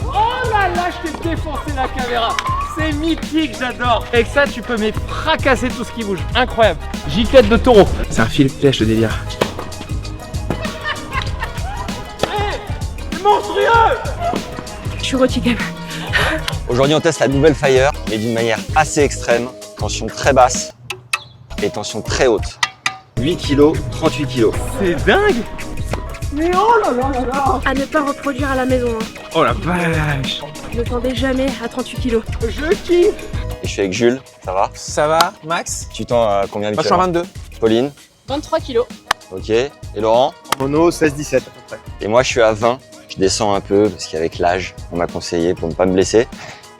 Oh là là, je t'ai défoncé la caméra. C'est mythique, j'adore. Avec ça, tu peux me fracasser tout ce qui bouge. Incroyable. Giclette de taureau. C'est un filet de pêche, le délire. C'est monstrueux. Je suis rôti quand même. Aujourd'hui, on teste la nouvelle Fire, mais d'une manière assez extrême. Tension très basse et tension très haute. 8 kg, 38 kg. C'est dingue. Mais oh là là là là. À ne pas reproduire à la maison. Hein. Oh la vache. Ne tendez jamais à 38 kilos. Je kiffe. Et je suis avec Jules, ça va? Ça va, Max? Tu tends à combien Moi, je suis en 22. Pauline? 23 kilos. Ok. Et Laurent? Mono 16-17 à peu près. Et moi, je suis à 20. Je descends un peu parce qu'avec l'âge, on m'a conseillé pour ne pas me blesser.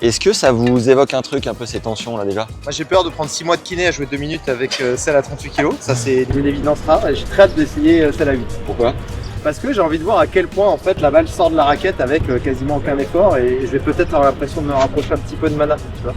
Est-ce que ça vous évoque un truc, un peu ces tensions là déjà? Moi j'ai peur de prendre 6 mois de kiné à jouer 2 minutes avec celle à 38 kg. Ça c'est une évidence rare et j'ai très hâte d'essayer celle à 8. Pourquoi? Parce que j'ai envie de voir à quel point en fait la balle sort de la raquette avec quasiment aucun effort et je vais peut-être avoir l'impression de me rapprocher un petit peu de mana, tu vois.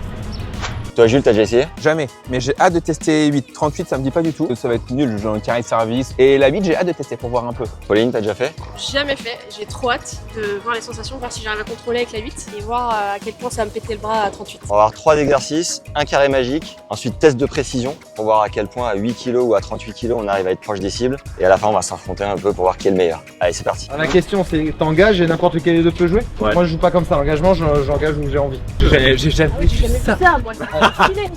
Toi Jules, t'as déjà essayé? Jamais, mais j'ai hâte de tester 8. 38, ça me dit pas du tout. Ça va être nul, genre un carré de service. Et la 8, j'ai hâte de tester pour voir un peu. Pauline, t'as déjà fait? Jamais fait. J'ai trop hâte de voir les sensations, voir si j'arrive à contrôler avec la 8 et voir à quel point ça va me pétait le bras à 38. On va avoir 3 exercices, un carré magique, ensuite test de précision pour voir à quel point à 8 kg ou à 38 kg on arrive à être proche des cibles. Et à la fin, on va s'affronter un peu pour voir qui est le meilleur. Allez, c'est parti. La question c'est t'engages et n'importe lequel des deux peut jouer? Ouais. Moi je joue pas comme ça, l'engagement j'engage où j'ai envie. J'ai jamais J'ai jamais fait ça, moi.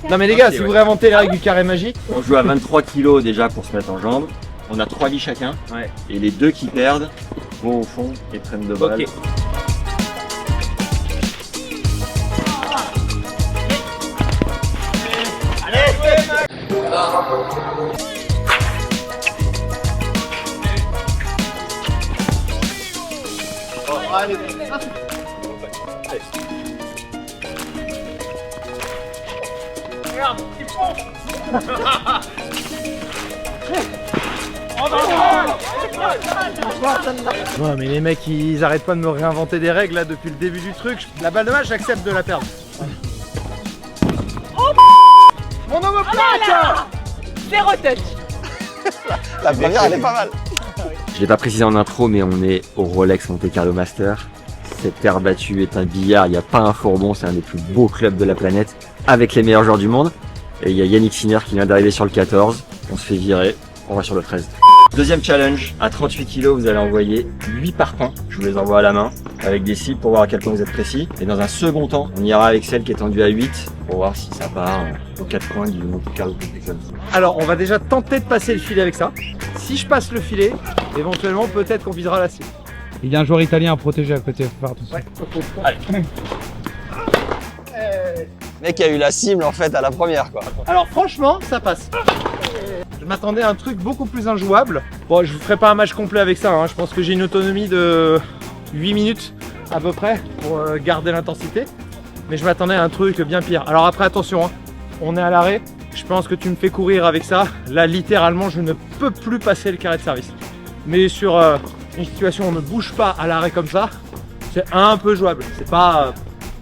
Non mais les gars, si vous réinventez les règles du carré magique, On joue à 23 kg déjà pour se mettre en jambes. On a 3 vies chacun. Ouais. Et les deux qui perdent vont au fond et prennent de balles. Ok. Ouais mais les mecs ils arrêtent pas de me réinventer des règles là depuis le début du truc. La balle de match j'accepte de la perdre. Mon omoplate. Zéro touch. La première, elle est pas mal. Je l'ai pas précisé en intro, mais on est au Rolex Monte Carlo Master. Cette terre battue est un billard, il n'y a pas un fourbon, c'est un des plus beaux clubs de la planète, avec les meilleurs joueurs du monde. Et il y a Yannick Sinner qui vient d'arriver sur le 14, on se fait virer, on va sur le 13. Deuxième challenge, à 38 kg, vous allez envoyer 8 parpaings. Je vous les envoie à la main, avec des cibles pour voir à quel point vous êtes précis. Et dans un second temps, on ira avec celle qui est tendue à 8, pour voir si ça part aux 4 coins du Monte Carlo Club. Alors on va déjà tenter de passer le filet avec ça. Si je passe le filet, éventuellement peut-être qu'on visera la cible. Il y a un joueur italien à protéger à côté, faut faire attention. Le mec a eu la cible en fait à la première quoi. Alors franchement, ça passe. Je m'attendais à un truc beaucoup plus injouable. Bon, je ne ferai pas un match complet avec ça, hein. Je pense que j'ai une autonomie de 8 minutes à peu près pour garder l'intensité. Mais je m'attendais à un truc bien pire. Alors après attention, hein. On est à l'arrêt. Je pense que tu me fais courir avec ça. Là littéralement, je ne peux plus passer le carré de service. Mais sur une situation où on ne bouge pas à l'arrêt comme ça, c'est un peu jouable. C'est pas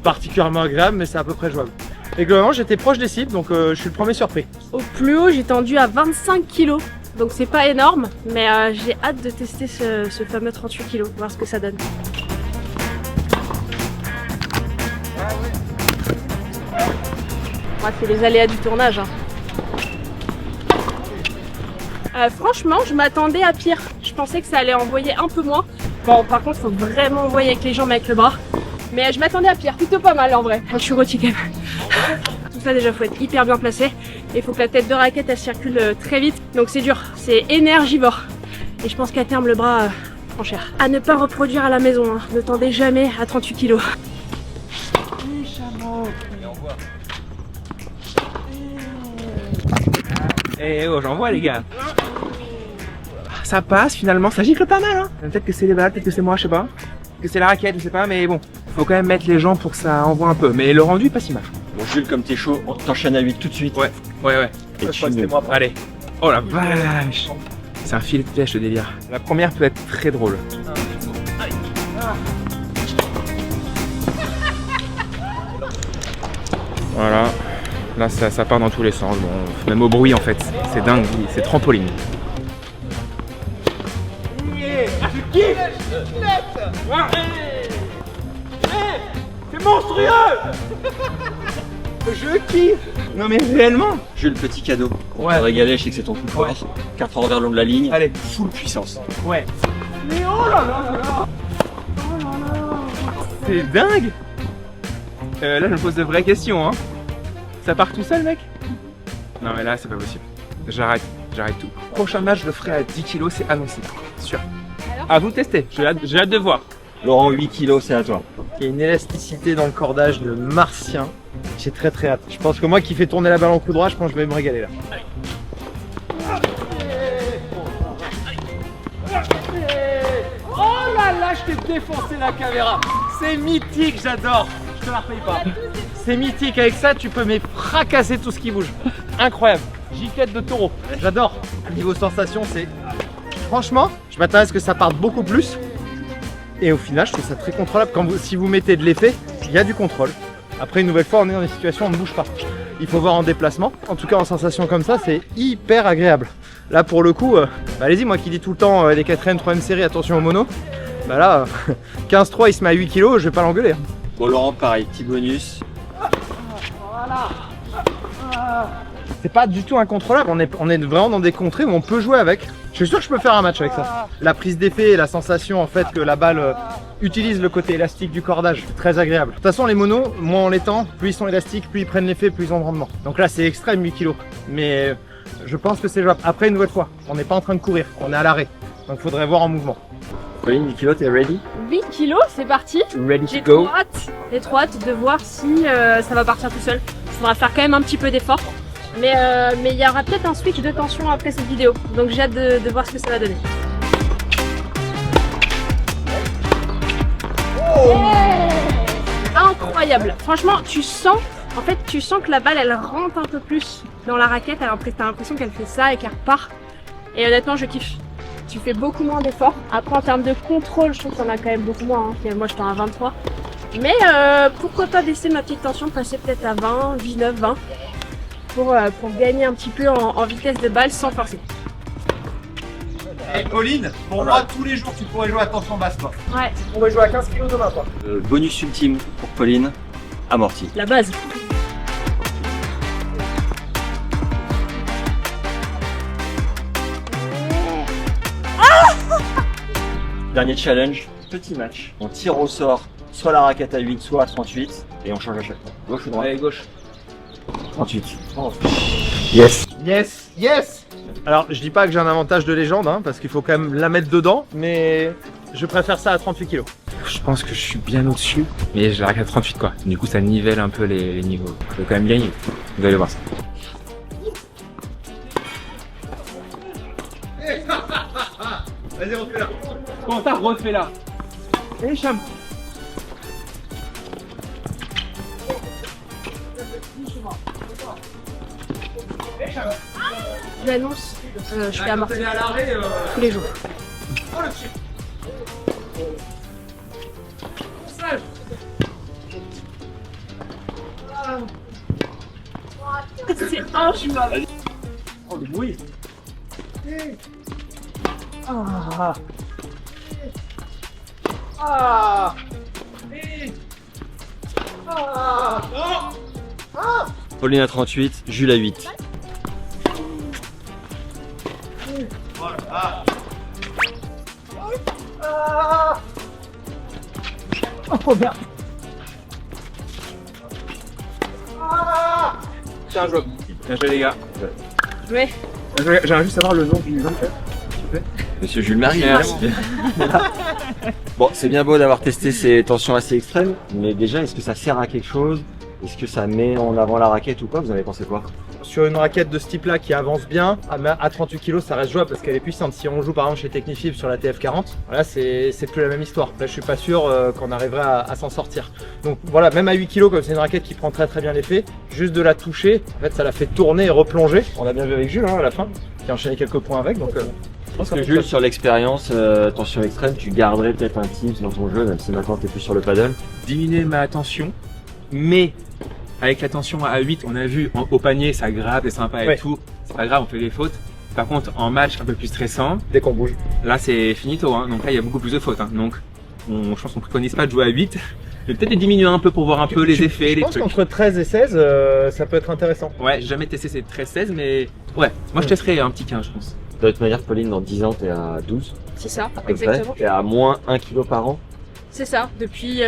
particulièrement agréable, mais c'est à peu près jouable. Et globalement, j'étais proche des cibles, donc je suis le premier surpris. Au plus haut, j'ai tendu à 25 kilos. Donc c'est pas énorme, mais j'ai hâte de tester ce fameux 38 kilos, voir ce que ça donne. Ouais, c'est les aléas du tournage. Hein. Franchement, je m'attendais à pire. Je pensais que ça allait envoyer un peu moins. Bon, par contre, faut vraiment envoyer avec les jambes, avec le bras. Mais je m'attendais à pire, plutôt pas mal en vrai. Je suis rôti quand même. Tout ça déjà, faut être hyper bien placé. Et il faut que la tête de raquette, elle circule très vite. Donc c'est dur, c'est énergivore. Et je pense qu'à terme, le bras prend cher. À ne pas reproduire à la maison, hein. Ne tendez jamais à 38 kilos. Eh oh, j'en vois les gars. Ça passe finalement, ça gicle pas mal hein. Peut-être que c'est les balles, peut-être que c'est moi, je sais pas. Que c'est la raquette, je sais pas, mais bon. Faut quand même mettre les gens pour que ça envoie un peu. Mais le rendu est pas si mal. Bon Jules, comme t'es chaud, on t'enchaîne à 8 tout de suite. Ouais. Et tu ne- Allez. Oh la vache. C'est un filet de pêche le délire. La première peut être très drôle. Voilà. Là ça part dans tous les sens. Bon, même au bruit en fait. C'est dingue, c'est trampoline. monstrueux. Je kiffe. Non mais réellement. Jules, petit cadeau. Pour Ouais. te régaler, je sais que c'est ton coup fort. 4 envers long de la ligne. Allez. Full puissance. Ouais. Mais oh là là là là. Oh là là. C'est dingue. Là je me pose de vraies questions hein. Ça part tout seul mec? Non mais là c'est pas possible. J'arrête tout. Prochain match je le ferai à 10 kg, c'est annoncé. Sûr. Alors À vous de tester, j'ai hâte de voir. Laurent, 8 kilos, c'est à toi. Il y a une élasticité dans le cordage de martien. J'ai très hâte. Je pense que moi qui fais tourner la balle en coup droit, je pense que je vais me régaler là. Oh là là, je t'ai défoncé la caméra. C'est mythique, j'adore. Je te la repaye pas. C'est mythique, avec ça tu peux fracasser tout ce qui bouge. Incroyable. Giclette de taureau. J'adore. Niveau sensation, c'est... Franchement, je m'attendais à ce que ça parte beaucoup plus. Et au final, je trouve ça très contrôlable. Si vous mettez de l'effet, il y a du contrôle. Après, une nouvelle fois, on est dans des situations où on ne bouge pas. Il faut voir en déplacement. En tout cas, en sensation comme ça, c'est hyper agréable. Là, pour le coup, allez-y, moi qui dis tout le temps les 4ème, 3ème séries, attention au mono. Bah là, 15-3, il se met à 8 kg, je vais pas l'engueuler. Bon, Laurent, pareil, petit bonus. C'est pas du tout incontrôlable, on est vraiment dans des contrées où on peut jouer avec. Je suis sûr que je peux faire un match avec ça. La prise d'effet et la sensation en fait que la balle utilise le côté élastique du cordage, c'est très agréable. De toute façon les monos, moins on les tend, plus ils sont élastiques, plus ils prennent l'effet, plus ils ont de rendement. Donc là c'est extrême 8 kg. Mais je pense que c'est jouable. Après une nouvelle fois, on n'est pas en train de courir, on est à l'arrêt. Donc il faudrait voir en mouvement. Pauline, 8 kilos, t'es ready? 8 kilos, c'est parti. Ready to J'ai go. trop hâte de voir si ça va partir tout seul. Il faudra faire quand même un petit peu d'effort. Mais il y aura peut-être un switch de tension après cette vidéo. Donc j'ai hâte de voir ce que ça va donner. Incroyable. Franchement, tu sens que la balle elle rentre un peu plus dans la raquette. T'as l'impression qu'elle fait ça et qu'elle repart. Et honnêtement, je kiffe. Tu fais beaucoup moins d'efforts. Après, en termes de contrôle, je trouve qu'on a quand même beaucoup moins. Hein. Moi, je suis à 23. Mais pourquoi pas baisser ma petite tension, passer peut-être à 20, 19, 20 pour gagner un petit peu en vitesse de balle sans forcer. Et Pauline, pour moi, tous les jours, tu pourrais jouer à tension basse, toi. Ouais, On va jouer à 15 kg demain, toi. Bonus ultime pour Pauline, amorti. la base. Dernier challenge, petit match. On tire au sort soit la raquette à 8, soit à 38, et on change à chaque fois. Gauche ou droite? Allez gauche. 38. Yes. Yes, yes. Alors, je dis pas que j'ai un avantage de légende, hein, parce qu'il faut quand même la mettre dedans, mais je préfère ça à 38 kg. Je pense que je suis bien au-dessus, mais j'ai la raquette 38 quoi. Du coup ça nivelle un peu les niveaux. Je vais quand même gagner. Vous allez voir ça. Vas-y, refais là. Comment t'as refait là? Et Cham. J'annonce, je fais amortir tous les jours. C'est injouable. Oh, le bruit. Pauline à 38, Jules à 8. Oh merde. C'est un joueur. Bien joué les gars. Ouais. J'aimerais juste savoir le nom du vainqueur. Monsieur Jules Marie. Merci. Bon, c'est bien beau d'avoir testé ces tensions assez extrêmes, mais déjà, est-ce que ça sert à quelque chose? Est-ce que ça met en avant la raquette ou pas? Vous en avez pensé quoi? Sur une raquette de ce type-là qui avance bien, à 38 kg, ça reste jouable parce qu'elle est puissante. Si on joue par exemple chez Technifib sur la TF40, là c'est plus la même histoire. Là je suis pas sûr qu'on arriverait à s'en sortir. Donc voilà, même à 8 kg, comme c'est une raquette qui prend très très bien l'effet, juste de la toucher, en fait ça la fait tourner et replonger. On a bien vu avec Jules hein, à la fin, qui a enchaîné quelques points avec. Donc, Je pense que Jules, sur l'expérience tension extrême, tu garderais peut-être un Teams dans ton jeu, même si maintenant tu es plus sur le paddle. Diminuer ma tension, mais avec la tension à 8, on a vu au panier, ça gratte, c'est sympa et Ouais. tout. C'est pas grave, on fait des fautes. Par contre, en match un peu plus stressant, dès qu'on bouge. là c'est finito. Hein. Donc là, il y a beaucoup plus de fautes. Hein. Donc je pense qu'on préconise pas de jouer à 8. Je vais peut-être les diminuer un peu pour voir un peu les effets, Je les pense trucs. qu'entre 13 et 16, ça peut être intéressant. Ouais, j'ai jamais testé ces 13-16, mais ouais, moi je testerai un petit 15, je pense. De toute manière, Pauline, dans 10 ans, t'es à 12. C'est ça, à peu près. exactement. T'es à moins 1 kg par an. C'est ça, depuis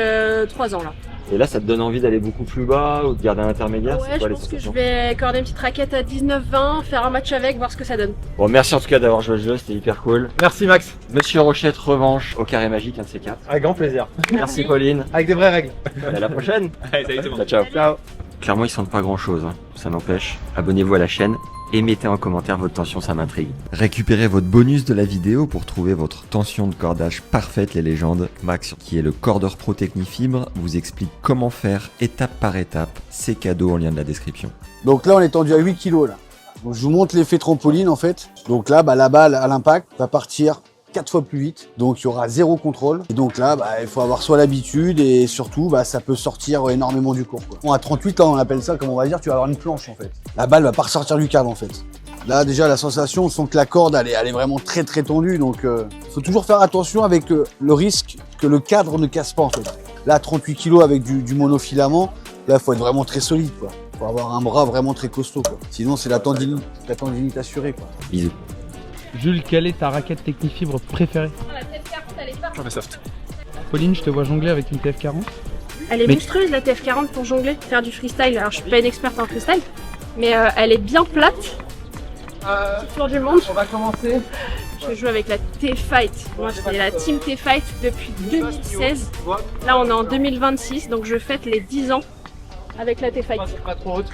3 ans là. Et là, ça te donne envie d'aller beaucoup plus bas ou de garder un intermédiaire? Ouais, C'est je quoi les pense que je sensations? vais accorder une petite raquette à 19-20, faire un match avec, voir ce que ça donne. Bon, merci en tout cas d'avoir joué à ce jeu, c'était hyper cool. Merci Max, Monsieur Rochette, revanche au carré magique, un de ces 4. avec grand plaisir. Merci Pauline, Avec des vraies règles. et à la prochaine. Allez, salut tout le monde. Ciao, ciao. Ciao. Clairement, ils sentent pas grand chose, hein. Ça n'empêche. Abonnez-vous à la chaîne et mettez en commentaire votre tension, ça m'intrigue. Récupérez votre bonus de la vidéo pour trouver votre tension de cordage parfaite, les légendes. Max, qui est le cordeur pro Technifibre, vous explique comment faire étape par étape. C'est cadeau en lien de la description. Donc là, on est tendu à 8 kg là. Donc je vous montre l'effet trampoline en fait. Donc là, la balle à l'impact va partir 4 fois plus vite. Donc il y aura 0 contrôle. Et donc là, il faut avoir soit l'habitude et surtout, ça peut sortir énormément du cours, quoi. Bon, à 38 ans, on appelle ça, comme on va dire, tu vas avoir une planche en fait. La balle va pas ressortir du cadre en fait. Là déjà, la sensation, on sent que la corde, elle est vraiment très très tendue. Donc faut toujours faire attention avec le risque que le cadre ne casse pas en fait. Là, 38 kg avec du monofilament, là, faut être vraiment très solide, quoi. Faut avoir un bras vraiment très costaud, quoi. Sinon, c'est la tendinite assurée, quoi. Bisous. Jules, quelle est ta raquette Technifibre préférée? La TF40, elle est pas. J'en fais soft. Pauline, je te vois jongler avec une TF40. Elle est Mais- monstrueuse la TF40 pour jongler, faire du freestyle. Alors je suis pas une experte en freestyle, mais elle est bien plate. Petit tour du monde. On va commencer. Je joue avec la T-Fight. Moi c'est la team T-Fight depuis 2016. Là on est en 2026, donc je fête les 10 ans avec la T-Fight. Pas trop haute.